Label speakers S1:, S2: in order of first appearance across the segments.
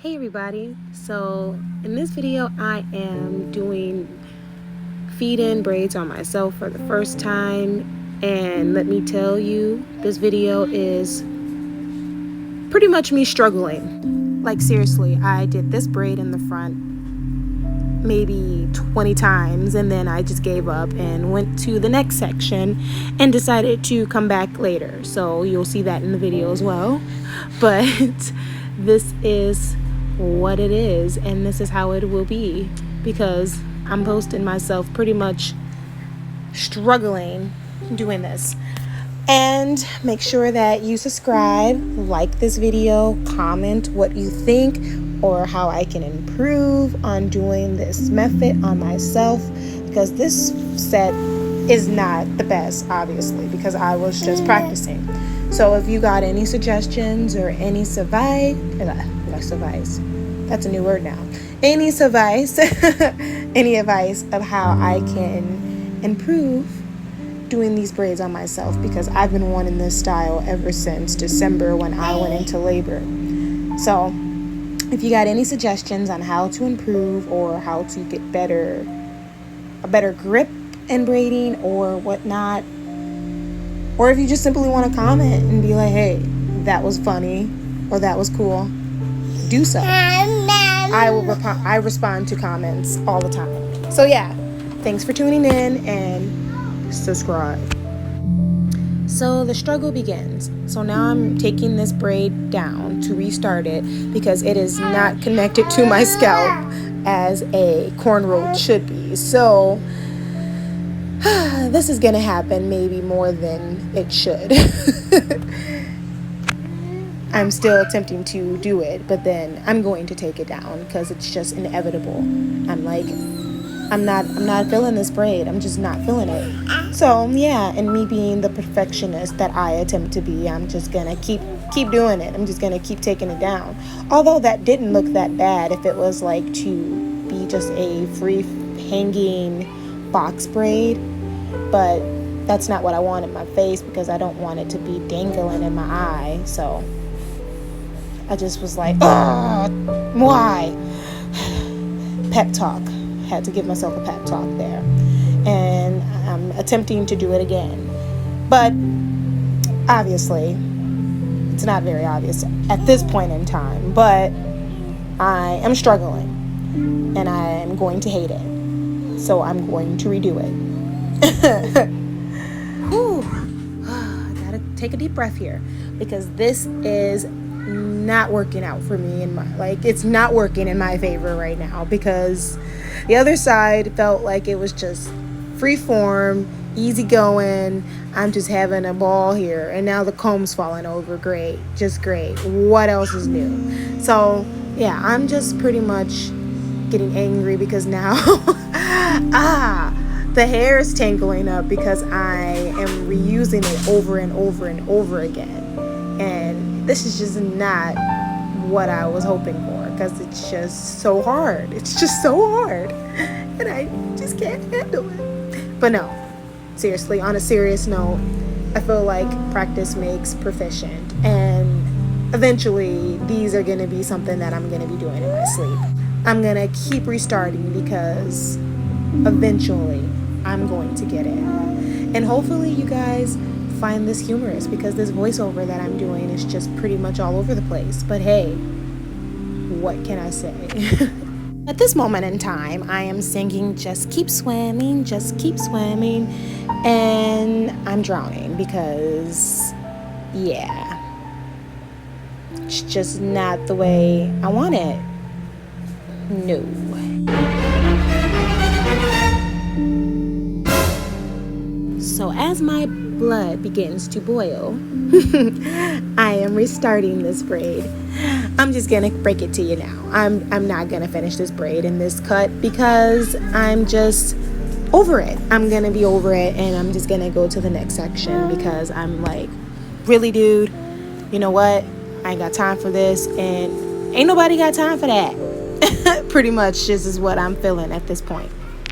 S1: Hey everybody, so in this video I am doing feed-in braids on myself for the first time, and let me tell you, this video is pretty much me struggling. Like seriously, I did this braid in the front maybe 20 times and then I just gave up and went to the next section and decided to come back later, so you'll see that in the video as well. But this is what it is and this is how it will be, because I'm posting myself pretty much struggling doing this. And make sure that you subscribe, like this video, comment what you think or how I can improve on doing this method on myself, because this set is not the best, obviously, because I was just practicing. So if you got any suggestions or any advice, that's a new word now, any advice any advice of how I can improve doing these braids on myself, because I've been wanting this style ever since December when I went into labor. So if you got any suggestions on how to improve or how to get a better grip in braiding or whatnot, or if you just simply want to comment and be like, hey, that was funny or that was cool, do so. I respond to comments all the time. So yeah, thanks for tuning in and subscribe. So the struggle begins. So now I'm taking this braid down to restart it because it is not connected to my scalp as a cornrow should be. So this is gonna happen maybe more than it should. I'm still attempting to do it, but then I'm going to take it down because it's just inevitable. I'm not feeling this braid. I'm just not feeling it. So yeah, and me being the perfectionist that I attempt to be, I'm just gonna keep doing it. I'm just gonna keep taking it down. Although that didn't look that bad if it was like to be just a free hanging box braid, but that's not what I want in my face because I don't want it to be dangling in my eye. So I just was like, why? Pep talk. Had to give myself a pep talk there. And I'm attempting to do it again. But obviously, it's not very obvious at this point in time. But I am struggling. And I am going to hate it. So I'm going to redo it. Whew. I gotta take a deep breath here, because this is not working out for me it's not working in my favor right now, because the other side felt like it was just free form, easy going. I'm just having a ball here, and now the comb's falling over. Great, just great. What else is new? So yeah, I'm just pretty much getting angry because now the hair is tangling up because I am reusing it over and over and over again. And this is just not what I was hoping for, because it's just so hard. It's just so hard. And I just can't handle it. But no, seriously, on a serious note, I feel like practice makes proficient. And eventually, these are going to be something that I'm going to be doing in my sleep. I'm going to keep restarting because eventually I'm going to get it. And hopefully you guys find this humorous, because this voiceover that I'm doing is just pretty much all over the place. But hey, what can I say? At this moment in time, I am singing Just Keep Swimming, Just Keep Swimming, and I'm drowning because, yeah, it's just not the way I want it. No. So as my blood begins to boil, I am restarting this braid. I'm just gonna break it to you now. I'm not gonna finish this braid in this cut because I'm just over it. I'm gonna be over it, and I'm just gonna go to the next section because I'm like, really, dude, you know what? I ain't got time for this, and ain't nobody got time for that. Pretty much this is what I'm feeling at this point.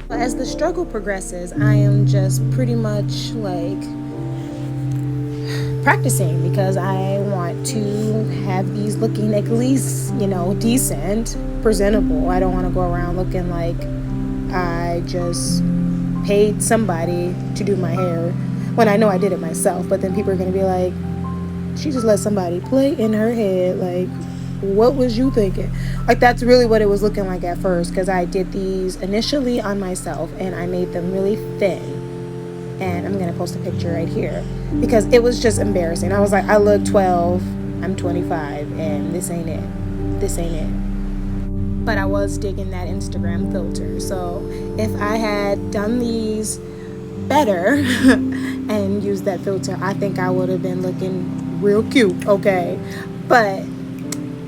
S1: As the struggle progresses, I am just pretty much like practicing because I want to have these looking at least, you know, decent, presentable. I don't want to go around looking like I just paid somebody to do my hair when I know I did it myself. But then people are going to be like, she just let somebody play in her head. Like, what was you thinking? Like, that's really what it was looking like at first, because I did these initially on myself and I made them really thin. And I'm gonna post a picture right here because it was just embarrassing. I was like, I look 12, I'm 25, and this ain't it. But I was digging that Instagram filter. So if I had done these better and used that filter, I think I would have been looking real cute, okay? But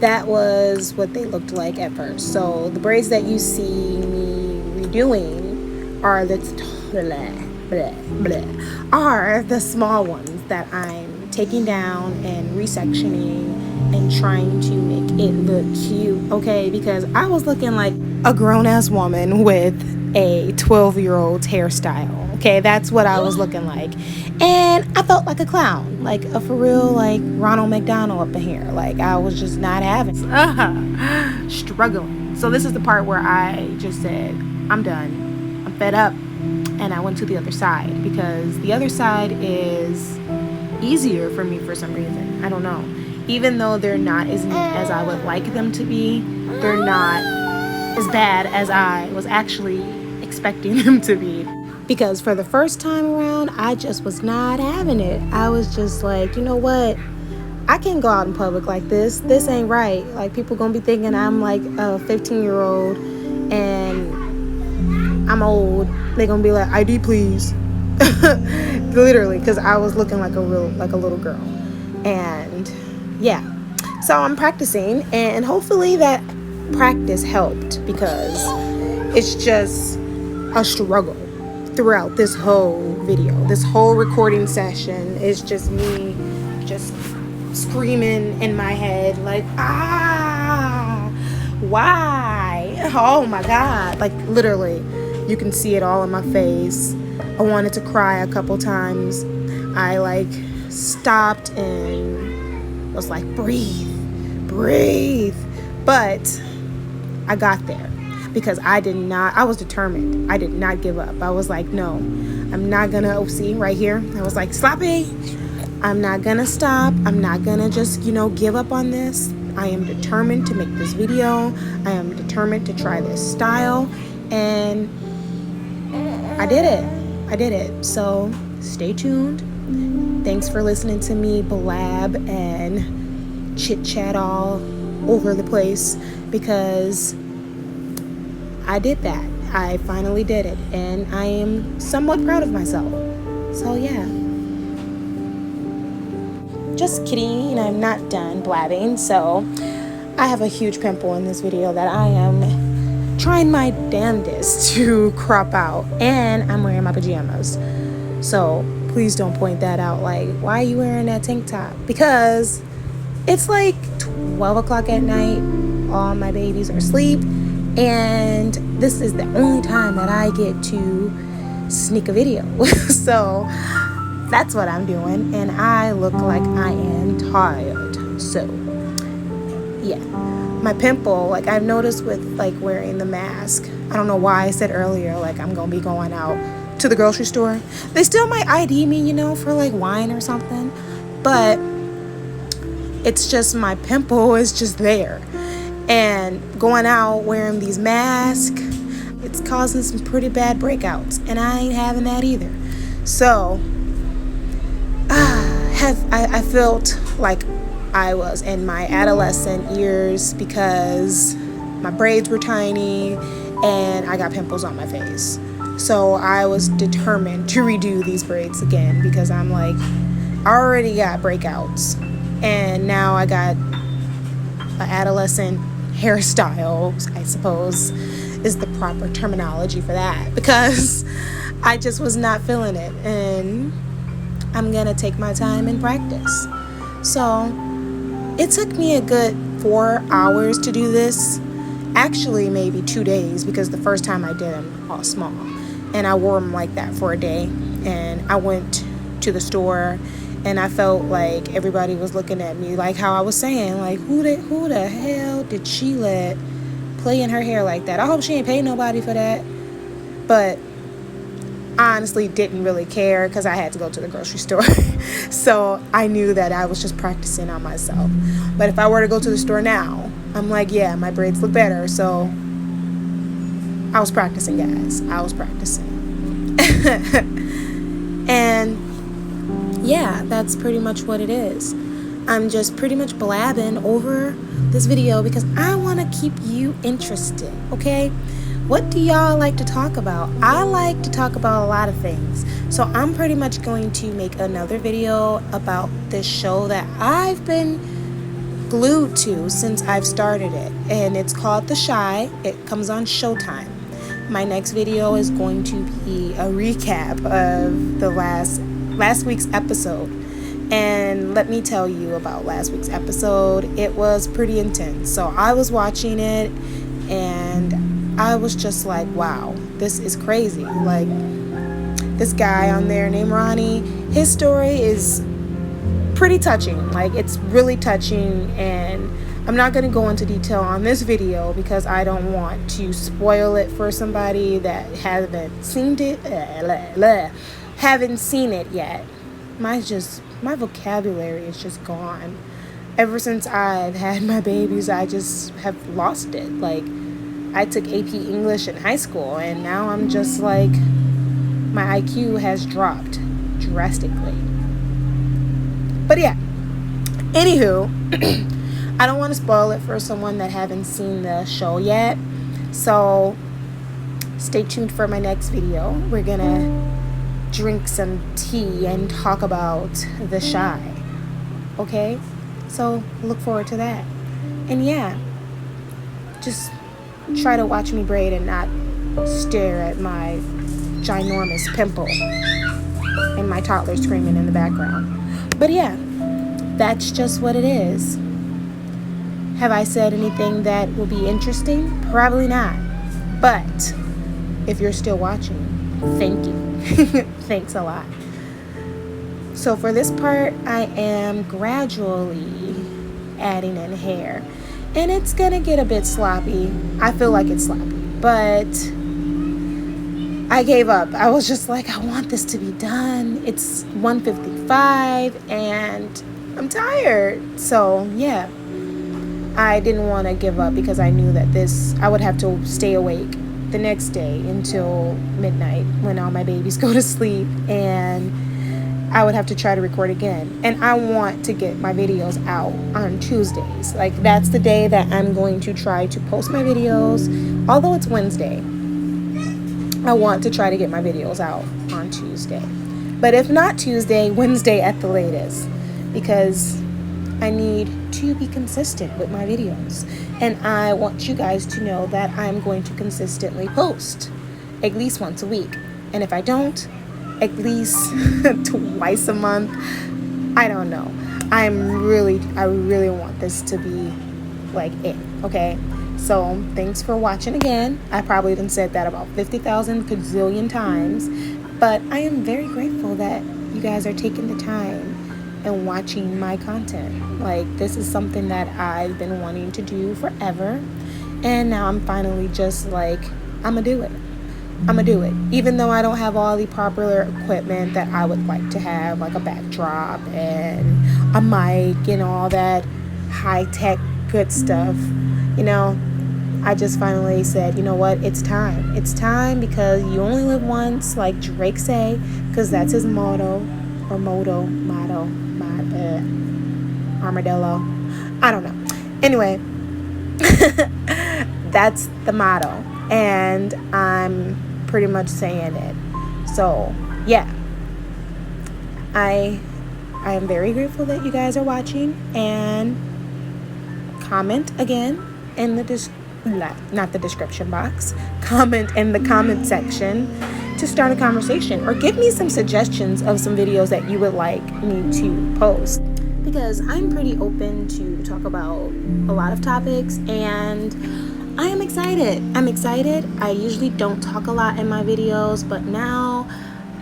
S1: that was what they looked like at first. So the braids that you see me redoing are the small ones that I'm taking down and resectioning and trying to make it look cute, okay? Because I was looking like a grown-ass woman with a 12-year-old's hairstyle, okay? That's what I was looking like. And I felt like a clown, like a for real, like Ronald McDonald up in here. Like, I was just not having it. Struggling. So this is the part where I just said, I'm done. I'm fed up. And I went to the other side because the other side is easier for me for some reason. I don't know. Even though they're not as neat as I would like them to be, they're not as bad as I was actually expecting them to be. Because for the first time around, I just was not having it. I was just like, you know what? I can't go out in public like this. This ain't right. Like, people gonna be thinking I'm like a 15-year-old and I'm old. They're gonna be like, ID please. Literally, because I was looking like a little girl. And yeah, so I'm practicing, and hopefully that practice helped, because it's just a struggle throughout this whole video. This whole recording session is just me just screaming in my head like, why? Oh my God. Like, literally, you can see it all in my face. I wanted to cry a couple times. I like stopped and was like, breathe. But I got there because I was determined. I did not give up. I was like, no, I'm not gonna, see right here. I was like, sloppy. I'm not gonna stop. I'm not gonna just, give up on this. I am determined to make this video. I am determined to try this style. And I did it. So stay tuned. Thanks for listening to me blab and chit chat all over the place, because I did that. I finally did it, and I am somewhat proud of myself. So yeah. Just kidding, I'm not done blabbing. So I have a huge pimple in this video that I am trying my damnedest to crop out, and I'm wearing my pajamas. So please don't point that out like, why are you wearing that tank top? Because it's like 12 o'clock at night, all my babies are asleep, and this is the only time that I get to sneak a video. So that's what I'm doing, and I look like I am tired. So yeah, my pimple, like I've noticed with like wearing the mask, I don't know why I said earlier like I'm gonna be going out to the grocery store. They still might ID me, for like wine or something, but it's just my pimple is just there. And going out wearing these masks, it's causing some pretty bad breakouts, and I ain't having that either. So I felt like I was in my adolescent years because my braids were tiny and I got pimples on my face. So I was determined to redo these braids again, because I'm like, I already got breakouts, and now I got an adolescent hairstyle, I suppose is the proper terminology for that, because I just was not feeling it, and I'm gonna take my time and practice. So it took me a good 4 hours to do this. Actually, maybe 2 days, because the first time I did them all small, and I wore them like that for a day. And I went to the store And I felt like everybody was looking at me like how I was saying, like, who the hell did she let play in her hair like that? I hope she ain't paid nobody for that. But I honestly didn't really care because I had to go to the grocery store. So I knew that I was just practicing on myself. But if I were to go to the store now, I'm like, yeah, my braids look better. So I was practicing, guys. I was practicing. And yeah, that's pretty much what it is. I'm just pretty much blabbing over this video because I want to keep you interested, okay? What do y'all like to talk about? I like to talk about a lot of things. So I'm pretty much going to make another video about this show that I've been glued to since I've started it. And it's called The Shy. It comes on Showtime. My next video is going to be a recap of the last week's episode. And let me tell you about last week's episode. It was pretty intense. So I was watching it and I was just like, wow, this is crazy. Like, this guy on there named Ronnie, his story is pretty touching. Like, it's really touching, and I'm not going to go into detail on this video because I don't want to spoil it for somebody that haven't seen it yet. My vocabulary is just gone. Ever since I've had my babies, I just have lost it. Like, I took AP English in high school, and now I'm just like, my IQ has dropped drastically. But yeah, anywho, I don't want to spoil it for someone that haven't seen the show yet. So stay tuned for my next video. We're gonna drink some tea and talk about The Shy. Okay? So look forward to that. And yeah, just try to watch me braid and not stare at my ginormous pimple and my toddler screaming in the background. But yeah, that's just what it is. Have I said anything that will be interesting? Probably not. But if you're still watching, thank you. Thanks a lot. So for this part, I am gradually adding in hair. And it's gonna get a bit sloppy. I feel like it's sloppy, but I gave up. I was just like, I want this to be done. It's 1:55 and I'm tired. So yeah, I didn't want to give up because I knew that I would have to stay awake the next day until midnight when all my babies go to sleep, and I would have to try to record again. And I want to get my videos out on Tuesdays. Like, that's the day that I'm going to try to post my videos. Although it's Wednesday, I want to try to get my videos out on Tuesday. But if not Tuesday, Wednesday at the latest. Because I need to be consistent with my videos. And I want you guys to know that I'm going to consistently post at least once a week. And if I don't, at least twice a month. I don't know. I really want this to be like it, okay? So thanks for watching again. I probably even said that about 50,000 gazillion times, but I am very grateful that you guys are taking the time and watching my content. Like, this is something that I've been wanting to do forever, and now I'm finally just like, I'm gonna do it. Even though I don't have all the popular equipment that I would like to have, like a backdrop and a mic and all that high-tech good stuff, you know, I just finally said, you know what, it's time. It's time because you only live once, like Drake say, because that's his motto, or armadillo. I don't know. Anyway, that's the motto, and I'm pretty much saying it. So yeah, I am very grateful that you guys are watching, and comment again in the not the description box, comment in the comment section to start a conversation, or give me some suggestions of some videos that you would like me to post, because I'm pretty open to talk about a lot of topics, and I am excited. I usually don't talk a lot in my videos, but now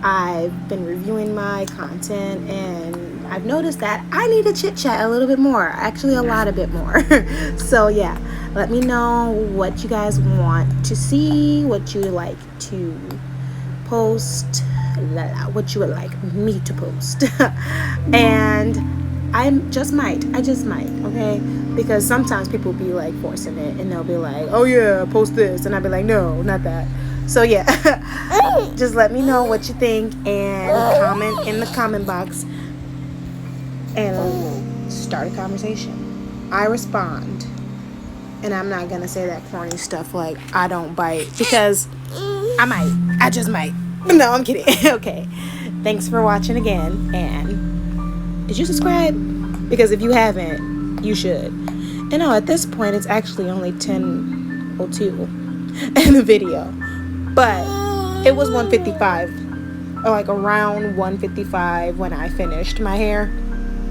S1: I've been reviewing my content and I've noticed that I need to chit chat a little bit more, actually a lot a bit more. So yeah, let me know what you guys want to see, what you would like to post, what you would like me to post. And I just might, okay? Because sometimes people be like forcing it and they'll be like, oh yeah, post this, and I'll be like, no, not that. So yeah, just let me know what you think and comment in the comment box and start a conversation. I respond, and I'm not gonna say that corny stuff like I don't bite, because I just might. No, I'm kidding. Okay, thanks for watching again, and did you subscribe? Because if you haven't, you should. And no, at this point it's actually only 10:02 in the video, but it was 1:55, or like around 1:55 when I finished my hair.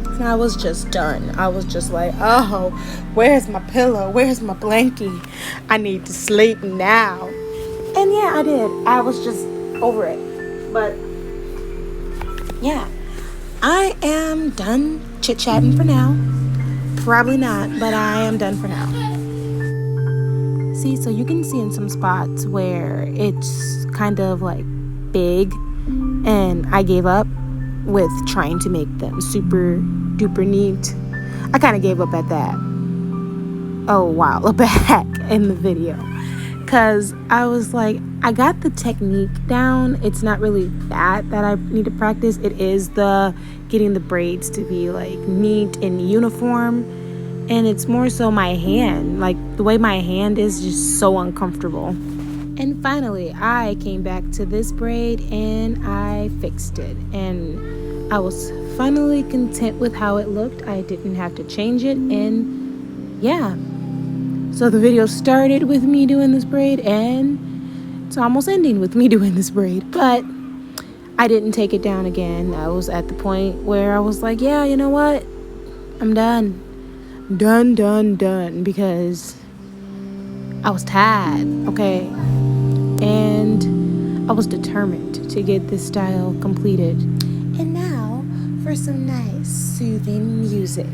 S1: And I was just done. I was just like, oh, where's my pillow? Where's my blankie? I need to sleep now. And yeah, I did. I was just over it. But yeah, I am done chit-chatting for now. Probably not, but I am done for now. See, so you can see in some spots where it's kind of like big, and I gave up with trying to make them super duper neat. I kind of gave up at that a while back in the video, because I was like, I got the technique down. It's not really that I need to practice. It is the getting the braids to be like neat and uniform, and it's more so my hand, like the way my hand is just so uncomfortable. And finally I came back to this braid and I fixed it, and I was finally content with how it looked. I didn't have to change it, and yeah, so the video started with me doing this braid, and it's almost ending with me doing this braid. But I didn't take it down again. I was at the point where I was like, yeah, you know what, I'm done, because I was tired, okay, and I was determined to get this style completed. And now for some nice soothing music.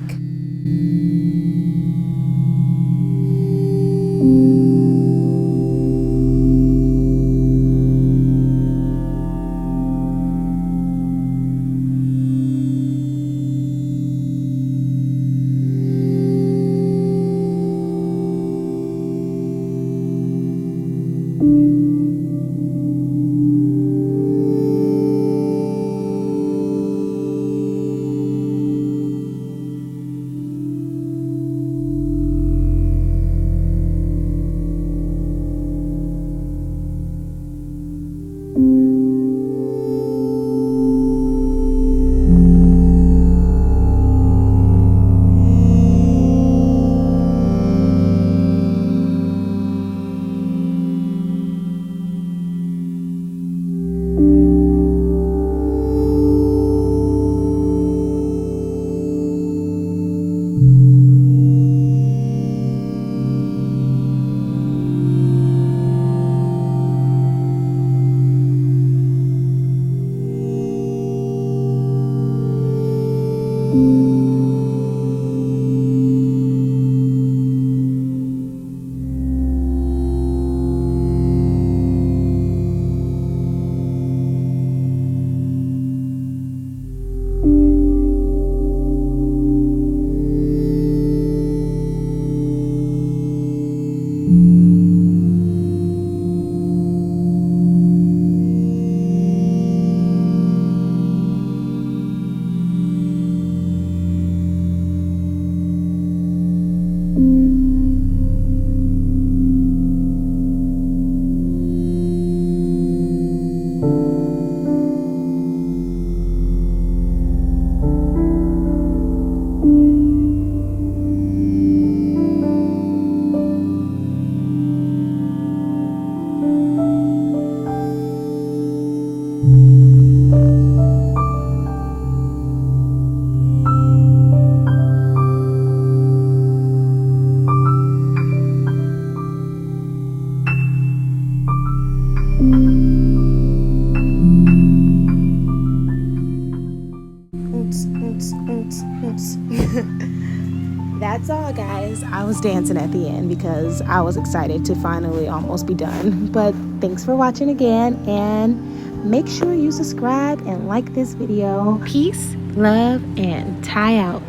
S1: was dancing at the end because I was excited to finally almost be done. But thanks for watching again, and make sure you subscribe and like this video. Peace, love, and tie out.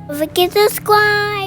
S2: Don't forget to subscribe.